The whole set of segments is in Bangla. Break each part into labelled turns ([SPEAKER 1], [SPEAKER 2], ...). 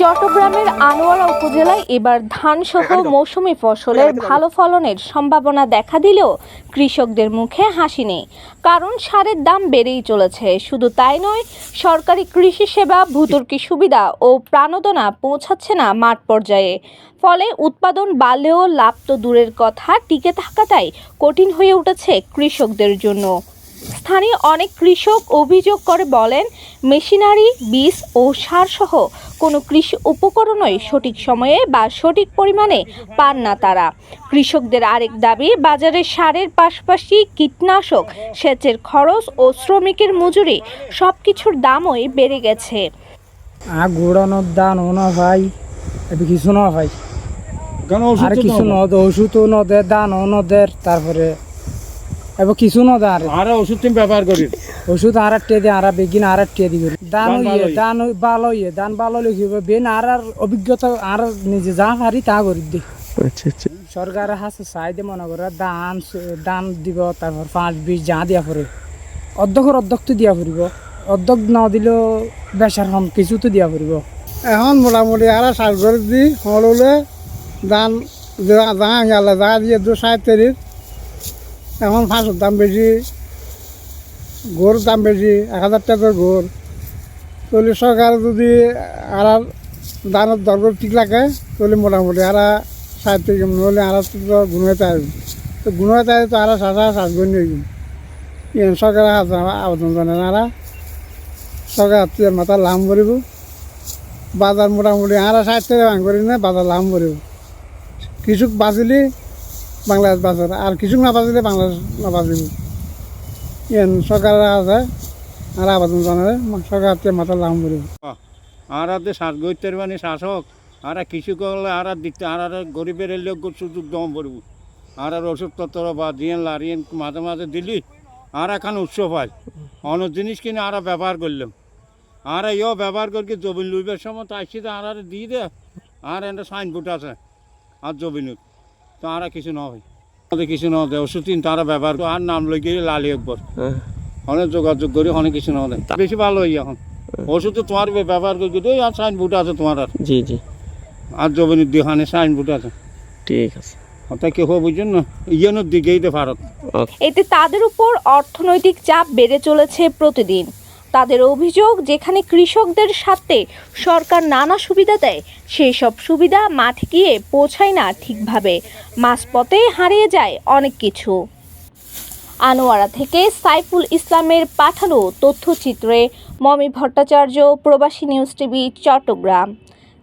[SPEAKER 1] চট্টগ্রামের আনোয়ারা উপজেলায় এবার ধানসহ মৌসুমি ফসলের ভালো ফলনের সম্ভাবনা দেখা দিলেও কৃষকদের মুখে হাসি নেই। কারণ সারের দাম বেড়েই চলেছে। শুধু তাই নয়, সরকারি কৃষি সেবা, ভূতুর্কি সুবিধা ও প্রাণোদনা পৌঁছাচ্ছে না মাঠ পর্যায়ে। ফলে উৎপাদন বাড়লেও লাভ তো দূরের কথা, টিকে থাকাটাই কঠিন হয়ে উঠেছে কৃষকদের জন্য। স্থানীয় অনেক কৃষক অভিযোগ করে বলেন, মেশিনারি, বীজ ও সারসহ কোনো কৃষি উপকরণই সঠিক সময়ে বা সঠিক পরিমাণে পান না তারা। কৃষকদের আরেক দাবি, বাজারে সারের পাশাপাশি কীটনাশক, সেচের খরচ ও শ্রমিকের মজুরি সবকিছুর দামই বেড়ে গেছে।
[SPEAKER 2] গুড়ানোর দান ওনা ভাই কিছু না ভাই, আর কিছু ওষুধ নদের দান নদের, তারপরে এবার কিছু না দান
[SPEAKER 3] আর ওষুধ তুমি ব্যবহার করি,
[SPEAKER 2] ওষুধ আর দিয়ে আর বেগিন আর টিয়ে দিবে দান দান ভালো দান ভালো লিখবে বেন আর অভিজ্ঞতা আর নিজে যা পারি তা করি দি।
[SPEAKER 4] আচ্ছা আচ্ছা,
[SPEAKER 2] সরকারের হাতে চাই দিয়ে মনে করে দান দান দিব, তারপর 5-20 যা দিয়া পড়ে অর্ধেক তো দিয়া পড়িব, অর্ধেক না দিলেও বেচার কম কিছু তো দিয়া পড়িব।
[SPEAKER 5] এখন মোটামুটি আর সার করে দিই হলে ধান যা গেলে যা দিয়ে 2-3 এখন 500 দাম বেশি, গরুর দাম বেশি, 1000 টাকার গরু। তাহলে সরকার যদি আর ধানের দর ঠিক লাগে তাহলে মোটামুটি আর 60 থেকে নহলে আর তো গুণাইতে আসবে, তো গুণাইতে আসবে তো আর শ্বাস গণ্য সরকারের হাতে আবেদন জানেন আর সরকার হাতে মাথা লাভ করিব। বাজার মোটামুটি আর 60 টাকা ভাঙ করি না, বাজার লাভ করিব। কৃষক বাঁচিলে বাংলাদেশ বাঁচার, আর কৃষক না বাঁচিলে বাংলাদেশ না বাঁচিব। সরকারের আছে আর আবেদন জানালে সরকার হাতে মাথা লাভ করিব।
[SPEAKER 3] আর শ্বাস গইতে মানে শাসক আর কৃষক হলে আর দিতে আর গরিবের লোক সুযোগ দম পড়ব। আর ওষুধপত্র বা দিয়ে লারিয়ে মাঝে মাঝে দিলি আর এখন উৎসব হয়, অন্য জিনিস কিনে আর ব্যবহার করলাম। আর ইও ব্যবহার করি জমিন লুইবার সময় তো আসছি, আর দিয়ে দে আর একটা সাইনবোর্ড আছে আর জমিন তো আর কিছু না হয়, কিছু না দেয় ওষুধ তারা ব্যবহার করে আর নাম লই গিয়ে লালি একবার অনেক যোগাযোগ করি, অনেক কিছু না দেয় বেশি ভালো হয়। এখন ওষুধ তো তোমার ব্যবহার করে দিই আর সাইনবোর্ড আছে তোমার, আর
[SPEAKER 4] জি জি,
[SPEAKER 3] আর জমিনের দিহানে সাইনবোর্ড আছে।
[SPEAKER 4] ঠিক আছে,
[SPEAKER 3] ওটা কেউ বুঝছেন না, ইয়ানোর দিকেই তো ভারত।
[SPEAKER 1] এতে তাদের উপর অর্থনৈতিক চাপ বেড়ে চলেছে প্রতিদিন। তাদের অভিযোগ, যেখানে কৃষকদের স্বার্থে সরকার নানা সুবিধা দেয়, সেই সব সুবিধা মাঠে গিয়ে পৌঁছায় না ঠিকভাবে, মাঝপথে হারিয়ে যায় অনেক কিছু। আনোয়ারা থেকে সাইফুল ইসলামের পাঠানো তথ্যচিত্রে মমি ভট্টাচার্য, প্রবাসী নিউজ টিভি, চট্টগ্রাম।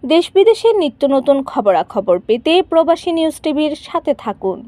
[SPEAKER 1] দেশ বিদেশের নিত্য নতুন খবরাখবর পেতে প্রবাসী নিউজ টিভির সাথে থাকুন।